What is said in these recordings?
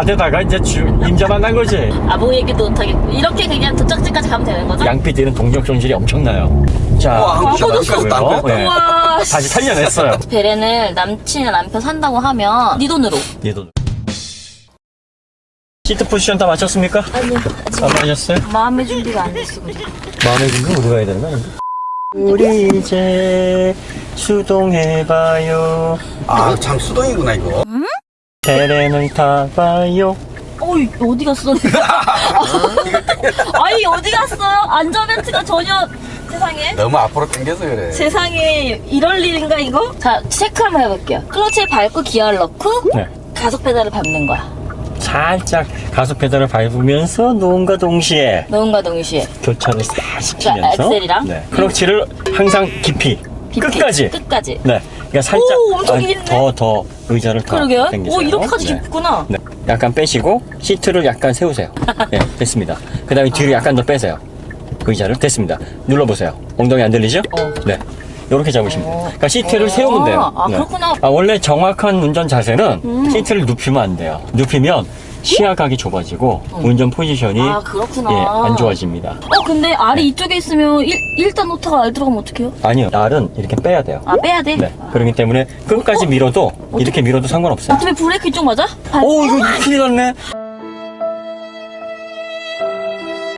나대다가 이제 임자 만난 거지. 아무 얘기도 못하겠고 이렇게 그냥 도착지까지 가면 되는 거죠? 양 PD는 동력 손실이 엄청나요. 자, 와, 네. 우와. 다시 살려냈어요. 베렌을 남친이나 남편 산다고 하면 네 돈으로. 네 돈. 시트 포지션 다 맞췄습니까? 아니요. 안 맞았어요? 마음의 준비가 안 됐어. 그래. 마음의 준비 어디 가야 되는 거야? 우리 이제 수동해봐요. 아, 참 수동이구나 이거. 베렌을 타봐요. 어이, 어디 갔어? 아니, 어디 갔어요? 안전벨트가 전혀 세상에. 너무 앞으로 당겨서 그래. 세상에 이럴 일인가 이거? 자, 체크 한번 해볼게요. 클러치를 밟고 기어를 넣고 네. 가속 페달을 밟는 거야. 살짝 가속 페달을 밟으면서 놓음과 동시에 넣은과 동시에 교차를 싹 그러니까 시키면서 엑셀이랑 네. 클러치를 항상 깊이 끝까지. 끝까지. 네. 그러니까 살짝 오, 엄청 깊네. 더 의자를 더 그러게요. 당기세요. 오, 이렇게까지 네. 깊구나. 네. 약간 빼시고 시트를 약간 세우세요. 네, 됐습니다. 그 다음에 뒤로 약간 더 빼세요. 의자를 됐습니다. 눌러보세요. 엉덩이 안 들리죠? 네. 이렇게 잡으시면 돼요. 그러니까 시트를 세우면 돼요. 아, 그렇구나. 원래 정확한 운전 자세는 시트를 눕히면 안 돼요. 눕히면 시야각이 좁아지고 운전 포지션이 아, 그렇구나. 예, 안 좋아집니다. 근데 알이 이쪽에 있으면 1단 노트가 알 들어가면 어떡해요? 아니요. 알은 이렇게 빼야 돼요. 아, 빼야 돼? 네. 그렇기 때문에 끝까지 밀어도 이렇게 밀어도 상관없어요. 어차피 브레이크 이쪽 맞아? 오, 이거 큰일 났네.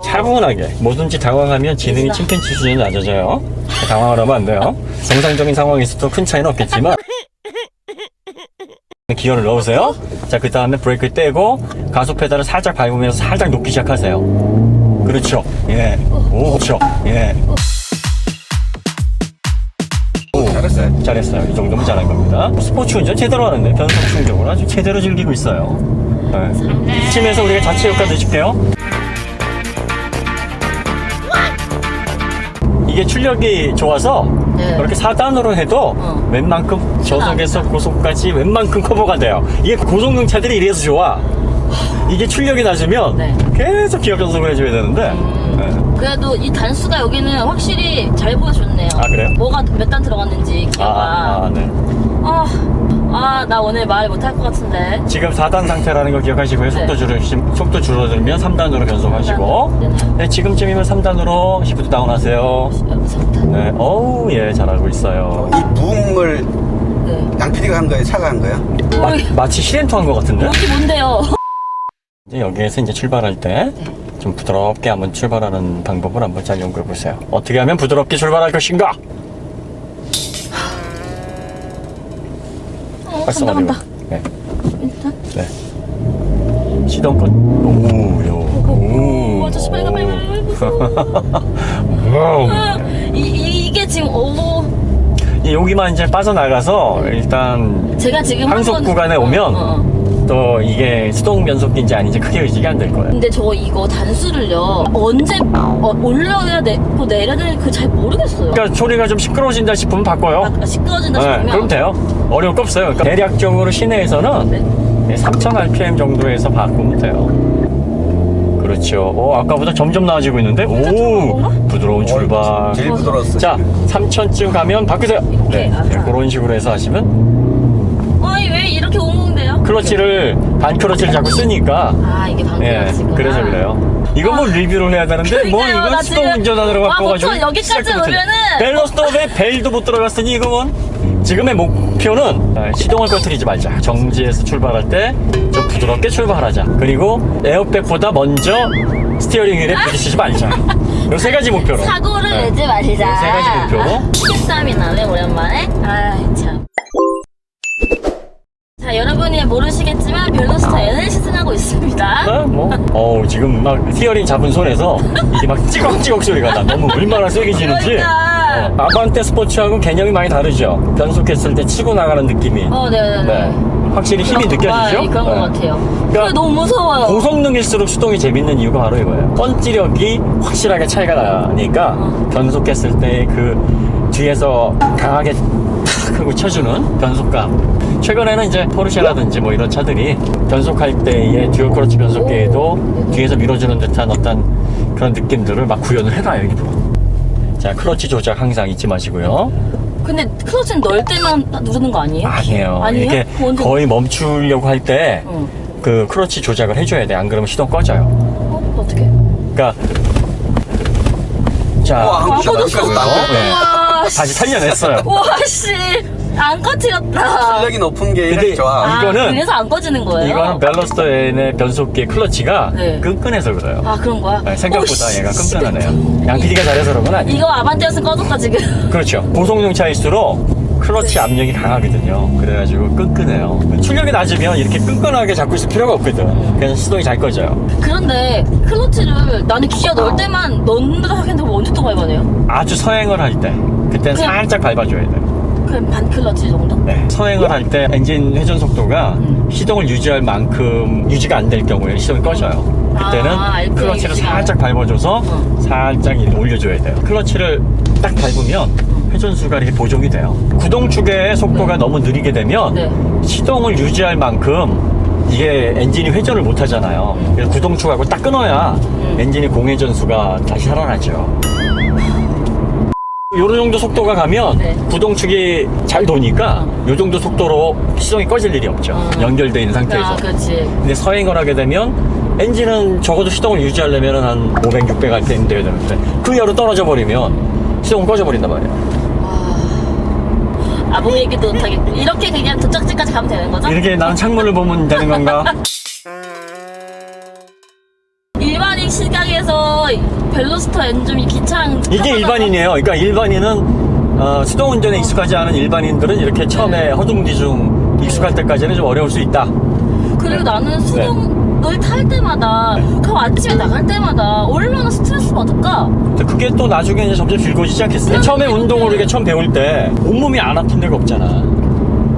차분하게 뭐든지 당황하면 지능이 침팬지 수준이 낮아져요. 당황을 하면 안 돼요. 정상적인 상황에서도 큰 차이는 없겠지만 기어를 넣으세요. 자, 그 다음에 브레이크를 떼고 가속 페달을 살짝 밟으면서 살짝 높기 시작하세요. 그렇죠. 예. 오, 그렇죠. 예. 오, 잘했어요. 잘했어요. 이 정도면 잘한 겁니다. 스포츠 운전 제대로 하는데 변속 충격을 아주 제대로 즐기고 있어요. 네. 이쯤에서 우리가 자체 효과 넣어줄게요. 이게 출력이 좋아서 네. 그렇게 4단으로 해도 웬만큼 저속에서 고속까지 웬만큼 커버가 돼요. 이게 고성능 차들이 이래서 좋아. 이게 출력이 낮으면 네. 계속 기어 변속을 해줘야 되는데 네. 그래도 이 단수가 여기는 확실히 잘 보여줬네요. 아, 그래요? 뭐가 몇 단 들어갔는지 기어가. 네. 나 오늘 말 못할 것 같은데. 지금 4단 상태라는 거 기억하시고요. 네. 속도 줄어들면 3단으로 변속하시고 네네. 네, 지금쯤이면 3단으로 시프트 다운하세요. 3단. 네, 어우, 예, 잘하고 있어요. 이 부음을 네. 양 PD가 한 거야, 차가 한 거야? 마치 실엔토 한 것 같은데? 여기 뭔데요? 이제 여기에서 이제 출발할 때 좀 부드럽게 한번 출발하는 방법을 한번 잘 연구해 보세요. 어떻게 하면 부드럽게 출발할 것인가? 간다, 간다. 네. 일단. 네. 시동권. 오, 아저씨 빨리 가, 빨리 가. 와우. 이게 지금, 여기만 이제 빠져나가서 일단 제가 지금 항속 한 번- 구간에 오면 또 이게 수동 변속기인지 아닌지 크게 의식이 안 될 거예요. 근데 저 이거 단수를요 언제 올려야 되고 내려야 되는지 잘 모르겠어요. 그러니까 소리가 좀 시끄러워진다 싶으면 바꿔요. 시끄러진다 네, 싶으면 그럼 돼요. 어려울 거 없어요. 그러니까 대략적으로 시내에서는 3000rpm 정도에서 바꾸면 돼요. 그렇죠. 아까보다 점점 나아지고 있는데, 부드러운 출발. 제일 부드러웠어. 자, 3000쯤 가면 바꾸세요. 네, 그런 식으로 해서 하시면 왜 이렇게 옹웅대요? 클러치를 반클러치를 자꾸 쓰니까 이게 방금 그래서 그래요. 이건 뭐 리뷰를 해야 되는데 뭐 그러니까요, 이건 나 수동 지금- 운전하느라 갖고 가지고 보통 여기까지 오면은- 벨로스톱에 벨도 못 들어갔으니 이건 지금의 목표는 시동을 꺼트리지 말자. 정지해서 출발할 때 좀 부드럽게 출발하자. 그리고 에어백보다 먼저 스티어링 휠에 부딪히지 말자. 이 세 가지 목표로. 사고를 내지 마시자. 세 가지 목표로. 실수함이 나네 오랜만에. 참. 자, 여러분이 모르시겠지만 벨로스터 NL 시승하고 있습니다. 지금 막 스티어링 잡은 손에서 이게 막 찌걱찌걱 소리가 나. 너무 얼마나 세게 지는지. 그러니까. 아반떼 스포츠하고 개념이 많이 다르죠. 변속했을 때 치고 나가는 느낌이. 네네네. 네. 확실히 힘이 느껴지죠? 그런 것 같아요. 그래, 너무 무서워요. 고성능일수록 수동이 재밌는 이유가 바로 이거예요. 펀치력이 확실하게 차이가 나니까 변속했을 때 그 뒤에서 강하게 탁 하고 쳐주는 변속감. 최근에는 이제 포르쉐라든지 뭐 이런 차들이 변속할 때의 듀얼 클러치 변속기에도 뒤에서 밀어주는 듯한 어떤 그런 느낌들을 막 구현을 해놔요, 일부러. 자, 클러치 조작 항상 잊지 마시고요. 근데 클러치는 넣을 때만 누르는 거 아니에요? 아니에요. 아니에요? 이게 언제- 거의 멈추려고 할 때 그 클러치 조작을 해줘야 돼. 안 그러면 시동 꺼져요. 어떻게? 그러니까 자, 와, 안 꺼졌어. 네. 와, 씨. 다시 살려냈어요. 와, 씨. 안 꺼지겠다. 출력이 높은 게 근데 이렇게 좋아. 아, 이거는- 그래서 안 꺼지는 거예요? 이거는 밸러스터 N의 변속기 클러치가 네. 끈끈해서 그래요. 아, 그런 거야? 네, 생각보다 오, 씨. 얘가 끈끈하네요. 양 PD가 잘해서 그런 건 아니에요. 이거 아반떼였으면 꺼졌다, 지금. 그렇죠. 고속용 차일수록 클러치 압력이 강하거든요. 그래가지고 끈끈해요. 출력이 낮으면 이렇게 끈끈하게 잡고 있을 필요가 없거든. 그래서 시동이 잘 꺼져요. 그런데 클러치를 나는 기어 넣을 때만 넣는다 생각했는데 언제 또 밟아내요? 아주 서행을 할 때, 그땐 그냥- 살짝 밟아줘야 돼요. 그냥 반 클러치 정도? 네. 서행을 할 때 엔진 회전 속도가 시동을 유지할 만큼 유지가 안 될 경우에 시동이 꺼져요. 그때는 RPM 클러치를 유지가 살짝 밟아줘서 살짝 이렇게 올려줘야 돼요. 클러치를 딱 밟으면 회전수가 이렇게 보정이 돼요. 구동축의 속도가 너무 느리게 되면 네. 시동을 유지할 만큼 이게 엔진이 회전을 못 하잖아요. 그래서 구동축하고 딱 끊어야 엔진이 공회전수가 다시 살아나죠. 요런 정도 속도가 가면 네. 구동축이 잘 도니까 요 정도 속도로 시동이 꺼질 일이 없죠. 연결되어 있는 상태에서. 아, 그렇지. 근데 서행을 하게 되면 엔진은 적어도 시동을 유지하려면 한 500, 600 할 때 돼야 되는데 그 이하로 떨어져 버리면 시동은 꺼져버린단 말이에요. 아무 얘기도 못하겠고. 이렇게 그냥 도착지까지 가면 되는 거죠? 이렇게 나는 창문을 보면 되는 건가? 일반인 시각에서 벨로스터 N 좀 이 기차랑 이게 일반인이에요. 그러니까 일반인은 수동 운전에 익숙하지 않은 일반인들은 이렇게 처음에 허둥지둥 익숙할 때까지는 좀 어려울 수 있다. 그리고 나는 수동을 탈 때마다 그 아침에 나갈 때마다 얼마나 스트레스 받을까? 근데 그게 또 나중에 이제 점점 즐거워지지 않겠어요? 처음에 운동을 이렇게 처음 배울 때 온몸이 안 아픈 데가 없잖아.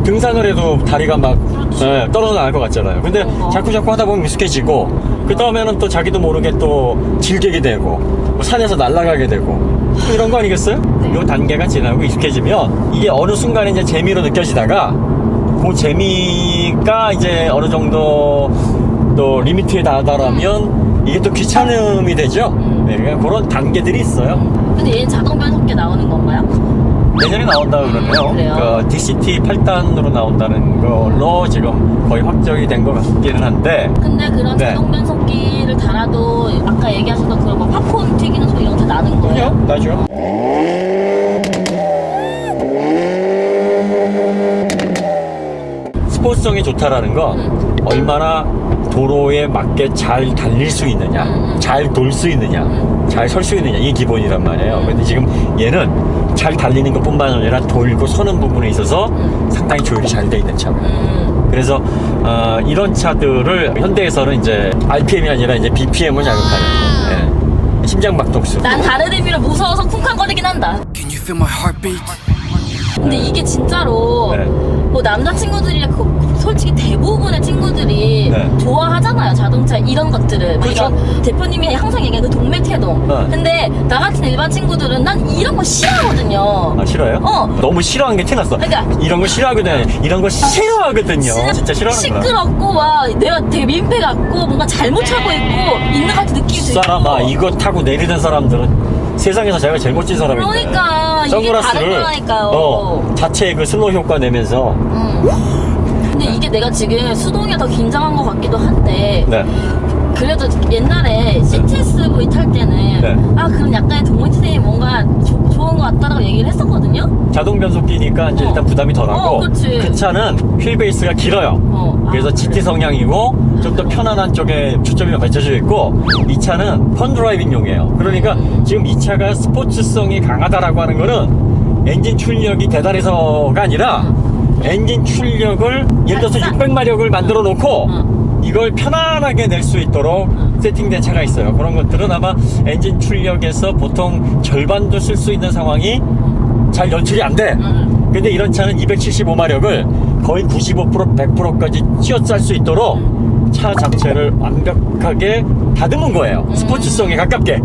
등산을 해도 다리가 막 떨어져 나갈 것 같잖아요. 근데 자꾸 하다 보면 익숙해지고 그 다음에는 또 자기도 모르게 또 즐기게 되고 뭐 산에서 날아가게 되고 또 이런 거 아니겠어요? 이 단계가 지나고 익숙해지면 이게 어느 순간에 이제 재미로 느껴지다가 그 재미가 이제 어느 정도 또 리미트에 다다라면 이게 또 귀찮음이 되죠. 네, 그러니까 그런 단계들이 있어요. 근데 얘는 자동 변속기 나오는 건가요? 내년에 나온다 그러네요. 그래요? 그 DCT 8단으로 나온다는 걸로 지금 거의 확정이 된 것 같기는 한데 근데 그런 네. 자동 변속기를 달아도 아까 얘기하셨던 그런 뭐 팝콘 튀기는 소리 이런 게 나는 거예요? 그냥 나죠. 스포츠성이 좋다라는 건 얼마나 도로에 맞게 잘 달릴 수 있느냐, 잘 돌 수 있느냐, 잘 설 수 있느냐 이게 기본이란 말이에요. 근데 지금 얘는 잘 달리는 것뿐만 아니라 돌고 서는 부분에 있어서 상당히 조율이 잘 돼 있는 차고요. 그래서 이런 차들을 현대에서는 이제 RPM이 아니라 이제 BPM을 자극하는 예. 심장 박동수. 난 다른 의미로 무서워서 쿵쾅거리긴 한다. Can you feel my heartbeat? 근데 이게 진짜로 네. 뭐 남자친구들이야 솔직히 대부분의 친구들이 네. 좋아하잖아요. 자동차 이런 것들을. 그렇죠. 이런 대표님이 항상 얘기하는 그 동맥해동. 네. 근데 나 같은 일반 친구들은 난 이런 거 싫어하거든요. 아 싫어요? 너무 싫어하는 게 티났어. 그러니까 이런 거 싫어하거든요. 이런 거 싫어하거든요. 진짜 싫어하는구나. 시끄럽고 와 내가 되게 민폐 같고 뭔가 잘못 차고 있고 있는 것 같은 느낌이 들고. 사람아 이거 타고 내리는 사람들은 세상에서 제가 제일 멋진 사람인데. 그러니까 이게 다른 거라니까요. 자체의 그 슬로우 효과 내면서. 근데 이게 내가 지금 수동이 더 긴장한 것 같기도 한데 네. 그래도 옛날에 CTS-V 탈 때는 네. 아 그럼 약간의 동물체이 뭔가 좋은 것 같다라고 얘기를 했었거든요. 자동 변속기니까 이제 일단 부담이 덜하고 그치. 그 차는 휠 베이스가 길어요. 그래서 아, GT 성향이고 좀 더 편안한 쪽에 초점이 맞춰져 있고 이 차는 펀드라이빙용이에요. 그러니까 지금 이 차가 스포츠성이 강하다라고 하는 거는 엔진 출력이 대단해서가 아니라 엔진 출력을 예를 들어서 600마력을 만들어 놓고 이걸 편안하게 낼 수 있도록 세팅된 차가 있어요. 그런 것들은 아마 엔진 출력에서 보통 절반도 쓸 수 있는 상황이 잘 연출이 안 돼. 근데 이런 차는 275마력을 거의 95% 100%까지 쥐어짤 수 있도록 차 자체를 완벽하게 다듬은 거예요. 스포츠성에 가깝게.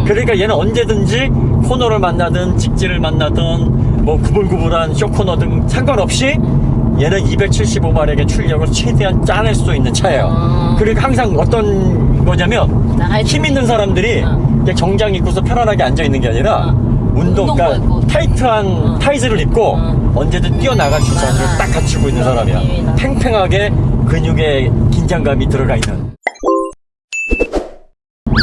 그러니까 얘는 언제든지 코너를 만나든 직진을 만나든 뭐 구불구불한 쇼코너 등 상관없이 얘는 275마력의 출력을 최대한 짜낼 수 있는 차예요. 그러니까 항상 어떤 거냐면 힘 있는 사람들이 그냥 정장 입고서 편안하게 앉아 있는 게 아니라 운동가 입고. 타이트한 타이즈를 입고 언제든 뛰어나갈 주사를 맞아. 딱 갖추고 있는 사람이야. 맞습니다. 팽팽하게 근육에 긴장감이 들어가 있는.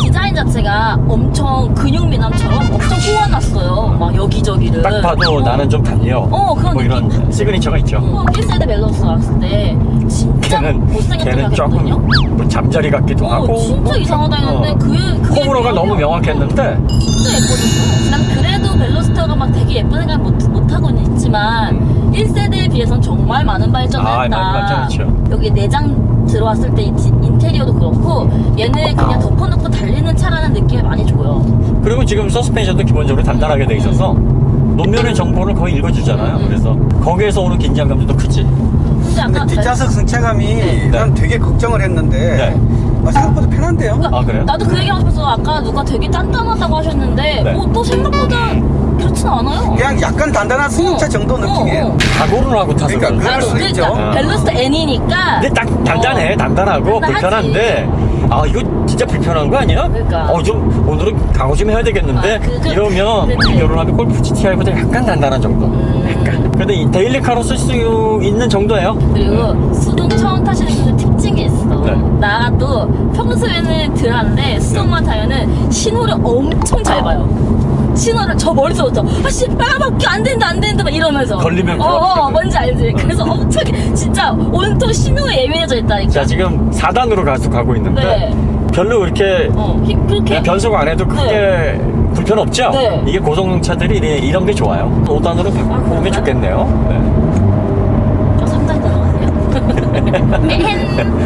디자인 자체가 엄청 근육미남처럼 엄청 꼬아놨어요. 막 여기저기를. 딱 봐도 나는 좀 달려. 그런 뭐 이런 느낌. 시그니처가 있죠. 1세대 멜로스 나왔을 때 진짜 못생겼다고 걔는 조금 했거든요. 뭐 잠자리 같기도 하고. 진짜 이상하다 했는데 그게 호불호가 너무 명확했는데 진짜 예뻐졌어. 난 그래도 벨로스터가 막 되게 예쁜 생각 못하고는 있지만 1세대에 비해서는 정말 많은 발전을 아, 했다. 많은 발전했죠. 여기 내장 들어왔을 때 인테리어도 그렇고 얘는 그냥 덮어놓고 달리는 차라는 느낌이 많이 줘요. 그리고 지금 서스펜션도 기본적으로 단단하게 돼 있어서 노면의 정보를 거의 읽어주잖아요. 그래서 거기에서 오는 긴장감도 더 크지. 근데 아까 근데 뒷좌석 승차감이 난 되게 걱정을 했는데 네. 생각보다 편한데요? 아, 그래요? 나도 그 얘기하고 싶어서 아까 누가 되게 단단하다고 하셨는데 네. 또 생각보다 그렇진 않아요. 그냥 약간 단단한 승용차 정도 느낌이에요. 각오를 하고 타서 그러니까 그런지. 그럴 수 있죠. 벨로스터 N이니까. 근데 딱 단단해. 단단하고 단단하지. 불편한데 아 이거 진짜 불편한 거 아니야? 그러니까. 좀 오늘은 각오 좀 해야 되겠는데 이러면 그치. 결혼하면 골프 GTI보다 약간 단단한 정도. 약간. 근데 이 데일리카로 쓸 수 있는 정도예요. 그리고 수동 처음 타시는 분들 특징이 있어. 네. 나도 평소에는 덜한데 수동만 타면은 신호를 엄청 잘 봐요. 신호를 저 머릿속부터 아씨 빨간밖에 안 된다 막 이러면서 걸리면 그렇거든. 뭔지 알지? 그래서 엄청 진짜 온통 신호에 예민해져 있다니까. 자 지금 4단으로 가고 있는데 네. 별로 그렇게 그렇게 그냥 변속 안 해도 크게 불편 없죠? 네. 이게 고성차들이 이런 게 좋아요. 5단으로 바꾸면 그런가요? 좋겠네요. 네. 저 3단 들어가세요.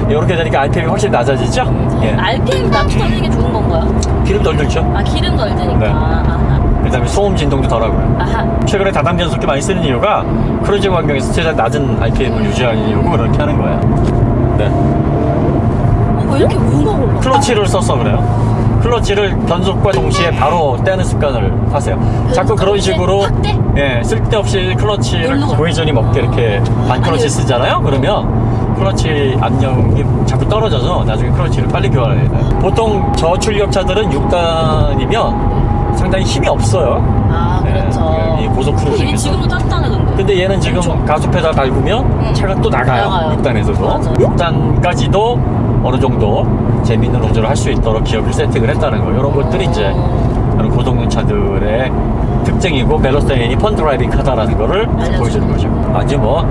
이렇게 되니까 RPM이 훨씬 낮아지죠? 예. RPM 낮추는 게 좋은 건가요? 기름 덜 들죠? 아 기름 덜 드니까. 네. 아하. 그 다음에 소음 진동도 덜하고요. 아하. 최근에 다단 변속기 많이 쓰는 이유가 크루징 환경에서 최대한 낮은 RPM을 유지하려고 그렇게 하는 거예요. 네. 왜 이렇게 무거워 올라? 클러치를 써서 그래요. 클러치를 변속과 동시에 바로 떼는 습관을 하세요. 자꾸 그런 식으로 확 떼? 예, 쓸데없이 클러치를 누르고. 고회전이 먹게 이렇게 반 클러치 아니, 쓰잖아요. 그러면 클러치 압력이 자꾸 떨어져서 나중에 클러치를 빨리 교환해야 돼요. 보통 저출력 차들은 6단이면 상당히 힘이 없어요. 아 그렇죠. 이 고속 이게 크루징에서. 지금도 단단해 근데. 근데 얘는 지금 그렇죠. 가속 페달 밟으면 차가 또 나가요. 나가요. 6단에서도. 맞아. 6단까지도 어느 정도 재밌는 운전을 할 수 있도록 기업이 세팅을 했다는 거. 이런 것들이 이제 이런 고성능 차들의 특징이고 벨로스터 N이 펀드라이빙 카다라는 거를 보여주는 거죠. 아주 뭐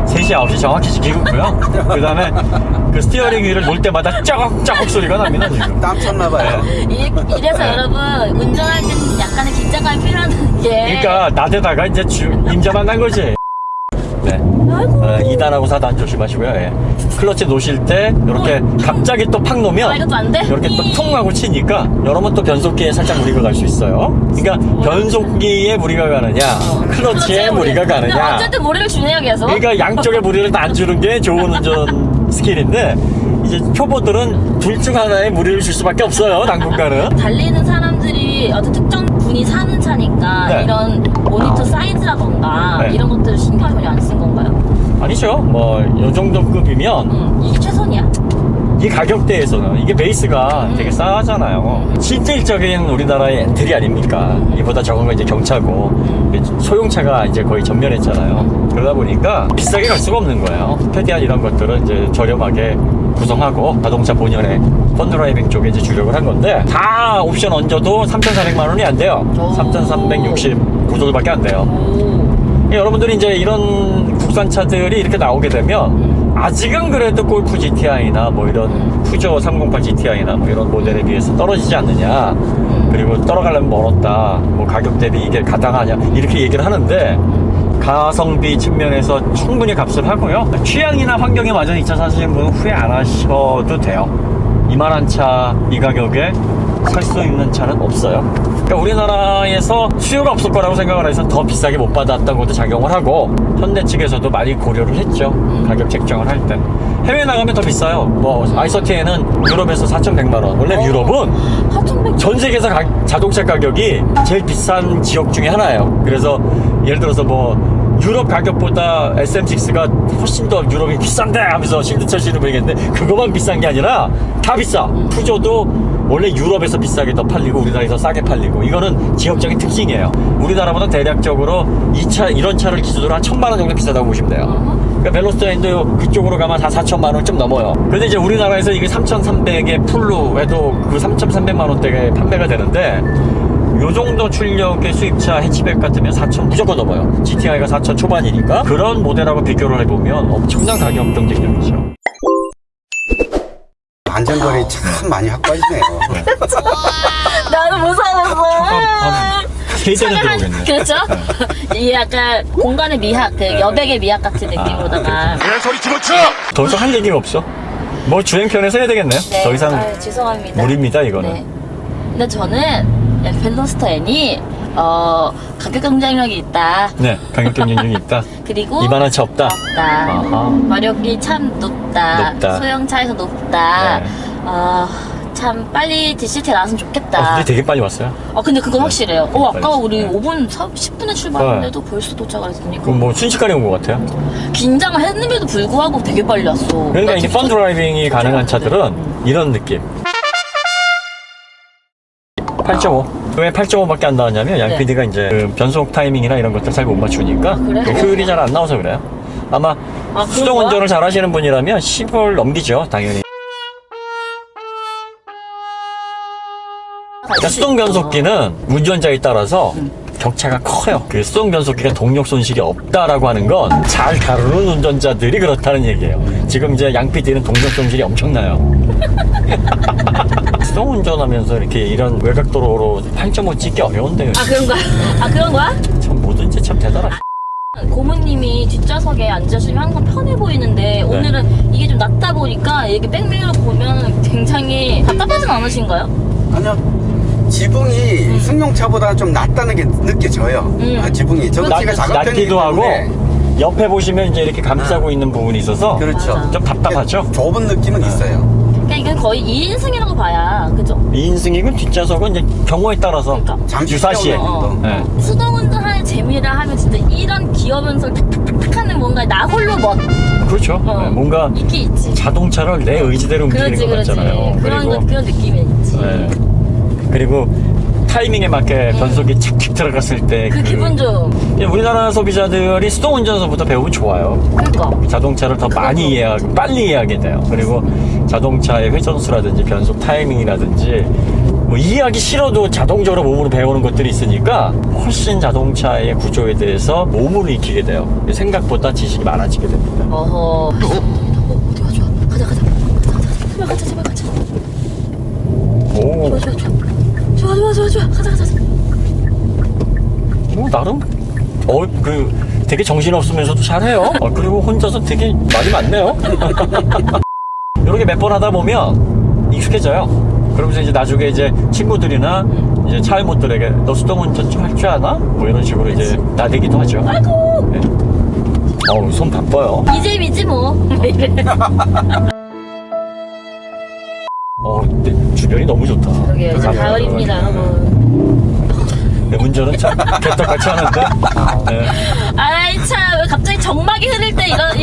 3시, 9시 정확히 지키고 있고요. 그 다음에 그 스티어링 휘를 놓을 때마다 쩌걱쩌걱 소리가 납니다, 지금. 땀 쳤나봐요. 이래서 네. 여러분 운전할 때는 약간의 긴장감이 필요한 게. 그러니까 나대다가 이제 임자 만난 거지. 네. 아이고. 2단하고 4단 조심하시고요. 예. 클러치 놓으실 때 이렇게 갑자기 또 팍 놓으면 이것도 안 돼? 이렇게 또 퉁 하고 치니까 여러분 또 변속기에 살짝 무리가 갈 수 있어요. 그러니까 변속기에 무리가 가느냐, 클러치에 무리가 근데 가느냐. 어쨌든 무리를 주네요 계속. 그러니까 양쪽에 무리를 다 안 주는 게 좋은 운전 스킬인데 이제 초보들은 둘 중 하나에 무리를 줄 수밖에 없어요. 당분간은. 달리는 사람들이 어떤 특정 분이 사는 차니까 네. 이런 모니터 사이즈라던가 네. 이런 것들을 신경 전혀 안 쓴 건가요? 아니죠. 뭐 이 정도 급이면 이게 최선이야? 이 가격대에서는 이게 베이스가 되게 싸잖아요. 실질적인 우리나라의 엔트리 아닙니까? 이보다 적은 건 이제 경차고 소형차가 이제 거의 전면했잖아요. 그러다 보니까 비싸게 갈 수가 없는 거예요. 최대한 이런 것들은 이제 저렴하게 구성하고 자동차 본연의 펀드라이빙 쪽에 이제 주력을 한 건데 다 옵션 얹어도 3,400만 원이 안 돼요. 오. 3,369조밖에 안 돼요. 오. 여러분들이 이제 이런 국산차들이 이렇게 나오게 되면 아직은 그래도 골프 GTI나 뭐 이런 푸조 308 GTI나 뭐 이런 모델에 비해서 떨어지지 않느냐, 그리고 떨어가려면 멀었다, 뭐 가격 대비 이게 가당하냐 이렇게 얘기를 하는데 가성비 측면에서 충분히 값을 하고요. 취향이나 환경에 맞은 이 차 사시는 분은 후회 안 하셔도 돼요. 이만한 차 이 가격에 살 수 있는 차는 없어요. 그러니까 우리나라에서 수요가 없을 거라고 생각을 해서 더 비싸게 못 받았던 것도 작용을 하고 현대 측에서도 많이 고려를 했죠. 가격 책정을 할 때. 해외 나가면 더 비싸요. 뭐 i30에는 유럽에서 4,100만 원. 원래 유럽은 4,100. 전 세계에서 자동차 가격이 제일 비싼 지역 중에 하나예요. 그래서 예를 들어서 뭐 유럽 가격보다 SM6가 훨씬 더 유럽이 비싼데 하면서 실드철 씨를 보이겠는데 그거만 비싼 게 아니라 다 비싸. 푸조도 원래 유럽에서 비싸게 더 팔리고 우리나라에서 싸게 팔리고 이거는 지역적인 특징이에요. 우리나라보다 대략적으로 이런 차를 기준으로 한 1,000만 원 정도 비싸다고 보시면 돼요. 그러니까 벨로스타인도 그쪽으로 가면 다 4,000만 원 좀 넘어요. 그런데 이제 우리나라에서 이게 3,300에 풀로 해도 그 3,300만 원대에 판매가 되는데 요 정도 출력의 수입차 해치백 같으면 4,000 무조건 넘어요. GTI가 4,000 초반이니까 그런 모델하고 비교를 해보면 엄청난 가격 경쟁력이죠. 안전거리 참 많이 확보하시네요. 나는 무서웠어. 세대는 들어오겠네. 그렇죠? 이게 약간 공간의 미학, 그 여백의 미학 같은 느낌으로다가. 더 이상 할 얘기가 없어. 뭐 주행편에서 해야 되겠네요. 네. 더 이상 아유, 죄송합니다. 무리입니다 이거는. 네. 근데 저는 벨로스터 N이 가격 경쟁력이 있다. 네, 가격 경쟁력이 있다. 그리고 이만한 차 없다. 아하. 마력이 참 높다. 높다. 소형차에서 높다. 네. 참 빨리 DCT 나왔으면 좋겠다. 근데 되게 빨리 왔어요. 근데 그건 확실해요. 아까 빨리 우리 왔어요. 5분, 10분에 출발했는데도 벌써 도착을 했으니까. 그럼 뭐 순식간에 온 것 같아요. 긴장을 했는데도 불구하고 되게 빨리 왔어. 그러니까 이게 펀 드라이빙이 가능한 차들은 이런 느낌. 8.5. 왜 8.5밖에 안 나왔냐면 양 네. PD가 이제 그 변속 타이밍이나 이런 것들 잘 못 맞추니까 그래요? 그 효율이 잘 안 나와서 그래요. 아마 그런 수동 거야? 운전을 잘 하시는 분이라면 10을 넘기죠, 당연히. 그러니까 수동 변속기는 운전자에 따라서 격차가 커요. 그 수동 변속기가 동력 손실이 없다라고 하는 건 잘 다루는 운전자들이 그렇다는 얘기예요. 지금 이제 양 PD는 동력 손실이 엄청나요. 수동 운전하면서 이렇게 이런 외곽도로로 8.5 찍기 어려운데요. 그런 거야? 그런 거야? 참 뭐든지 참 대단하시. 고모님이 뒷좌석에 앉으시면 항상 편해 보이는데 오늘은 이게 좀 낮다 보니까 이렇게 백밀러 보면 굉장히 답답하진 않으신가요? 아니요. 지붕이 승용차보다 좀 낫다는 게 느껴져요. 지붕이 전기가 작업되기 낮기도 하고 때문에. 옆에 보시면 이제 이렇게 감싸고 있는 부분이 있어서 그렇죠. 맞아. 좀 답답하죠. 좁은 느낌은 있어요. 그러니까 이건 거의 2인승이라고 봐야 그죠? 2인승이고 뒷좌석은 이제 경우에 따라서 그러니까. 잠시 유사시에. 세우는 정도. 네. 수동 운전하는 재미라 하면 진짜 이런 기어 변속을 탁탁탁탁 하는 뭔가 나 홀로 그렇죠. 네, 뭔가 있긴 있지. 자동차를 내 의지대로 움직이는 것 그렇지. 같잖아요. 그런 느낌이 있지. 네. 그리고 타이밍에 맞게 변속이 착착 들어갔을 때 그 기분 좀. 우리나라 소비자들이 수동 운전서부터 배우면 좋아요. 그러니까. 자동차를 더 많이 이해하고 빨리 이해하게 돼요. 그리고 자동차의 회전수라든지 변속 타이밍이라든지 뭐 이해하기 싫어도 자동적으로 몸으로 배우는 것들이 있으니까 훨씬 자동차의 구조에 대해서 몸으로 익히게 돼요. 생각보다 지식이 많아지게 됩니다. 어허. 어디가 좋아? 가자. 제발 가자. 오, 좋아. 가자. 뭐 나름 되게 정신없으면서도 잘해요. 그리고 혼자서 되게 말이 많네요. 이렇게 몇 번 하다 보면 익숙해져요. 그러면서 이제 나중에 이제 친구들이나 이제 차이모들에게 너 수동 운전 좀 할 줄 아나? 뭐 이런 식으로 이제 나대기도 하죠. 아이고. 네. 손 바빠요. 이제미지 뭐. 근데 주변이 너무 좋다. 그러게요. 이제 가면은. 가을입니다, 여러분. 네, 운전은 참 개떡같이 하는데. 네. 아이 참 왜 갑자기 정막이 흐를 때 이런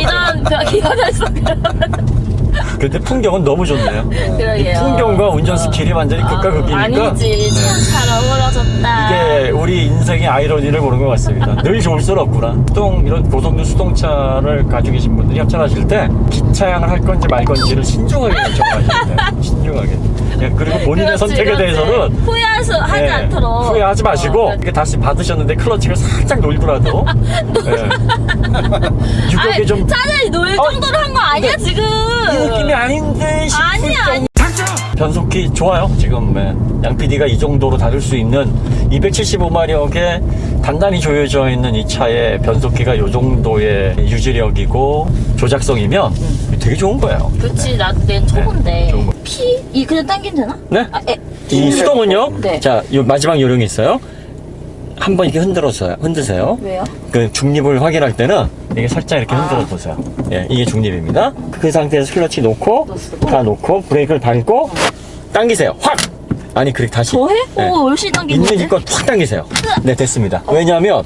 기어 변속을. 근데 풍경은 너무 좋네요. 이 그러게요. 풍경과 운전 스킬이 완전히 극과 극이니까. 아니지. 참 잘 어우러졌다. 이게 우리 인생의 아이러니를 보는 것 같습니다. 늘 좋을 수는 없구나. 이런 고속도 수동차를 가지고 계신 분들이 협찬하실 때 기차양을 할 건지 말 건지를 신중하게 결정하셔야 돼요. 신중하게. 예, 그리고 본인의 선택에 대해서는 후회하지 예, 않도록 후회하지 마시고 이렇게 다시 받으셨는데 클러치를 살짝 놀더라도 유격에 아니, 좀 차라리 놀 정도로 한 거 아니야 지금? 이 느낌이 아닌데 싶을 아니야. 변속기 좋아요. 지금 양 PD가 이 정도로 다룰 수 있는 275마력에 단단히 조여져 있는 이 차의 변속기가 이 정도의 유지력이고 조작성이면 되게 좋은 거예요. 그렇지. 난 초보인데. 좋은 거. 이 그냥 당기면 되나? 네? 에. 이 수동은요. 네. 자, 요 마지막 요령이 있어요. 한번 이렇게 흔드세요. 왜요? 그 중립을 확인할 때는 이게 살짝 이렇게 흔들어 보세요. 예, 이게 중립입니다. 그 상태에서 클러치 놓고 다 놓고 브레이크를 밟고 당기세요. 확! 아니, 그렇게 다시. 더 해? 네. 오, 열심히 당기는데? 있는 힘껏 확 당기세요. 네, 됐습니다. 왜냐하면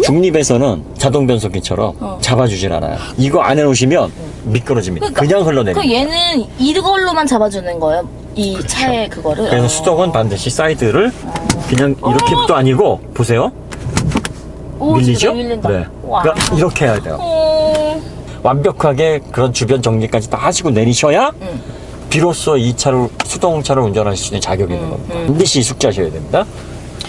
중립에서는 자동 변속기처럼 잡아주질 않아요. 이거 안 해놓으시면 미끄러집니다. 그냥 흘러내립니다. 그럼 얘는 이걸로만 잡아주는 거예요? 이 차의 그거를. 그래서 수동은 반드시 사이드를 그냥 이렇게도 아니고 보세요. 오, 밀리죠? 진짜 밀린다. 네. 와. 그러니까 이렇게 해야 돼요. 완벽하게 그런 주변 정리까지 다 하시고 내리셔야 비로소 이 차를 수동차를 운전하실 수 있는 자격이 있는 겁니다. 반드시 숙지하셔야 됩니다.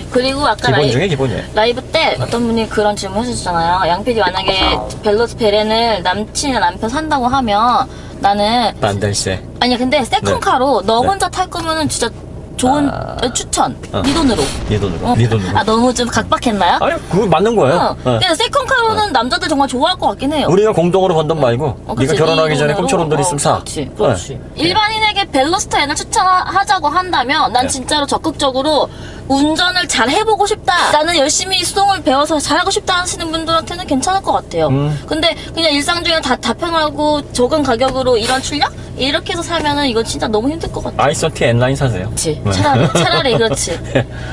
그리고 아까 기본 중에 기본이에요. 라이브 때 어떤 분이 그런 질문 하셨잖아요. 양PD 만약에 벨로스 베렌을 남친이나 남편 산다고 하면 나는 난달세. 아니야 근데 세컨카로 너 네. 혼자 탈 거면은 진짜 좋은 추천. 네 돈으로. 네 돈으로. 네 돈으로. 아 너무 좀 각박했나요? 아니 그거 맞는 거예요. 네. 근데 세컨카로는 남자들 정말 좋아할 것 같긴 해요. 우리가 공동으로 번 돈 말고 그치, 네가 결혼하기 전에 돈으로. 꼼쳐놓은 돈 있으면 사. 그렇지, 그렇지. 일반인에게 벨로스터 N을 추천하자고 한다면 난 네. 진짜로 적극적으로 운전을 잘 해보고 싶다. 나는 열심히 수동을 배워서 잘하고 싶다 하시는 분들한테는 괜찮을 것 같아요. 근데 그냥 일상 중에 다 편하고 적은 가격으로 이런 출력? 이렇게 해서 사면은 이건 진짜 너무 힘들 것 같아. 아이서티 N라인 사세요. 그렇지. 네. 차라리 그렇지.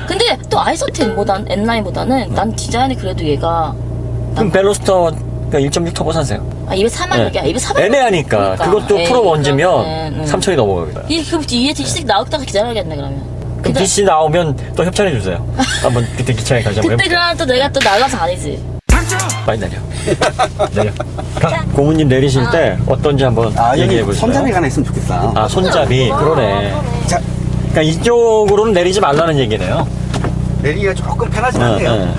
근데 또 아이서텐보단 N라인보다는 난 디자인이 그래도 얘가 그럼 벨로스터 1.6 터보 사세요. 204만 이게 204만 애매하니까 그것도 프로 원지면 3천이 넘어가요. 이 그럼 뒤에 D6 나올 때까지 기다려야겠네 그러면. 그럼 DC 나오면 또 협찬해 주세요. 한번 그때 기차에 가자고 그때 해볼게요. 그러면 또 내가 또 날라서 아니지. 빨리 내려. 내려. 가. 고모님 내리실 때 어떤지 한번 얘기해 여기 보세요. 손잡이가 하나 있으면 좋겠다. 아 손잡이 그러네. 자, 그러니까 이쪽으로는 내리지 말라는 얘기네요. 내리기가 조금 편하진 네, 않네요. 네.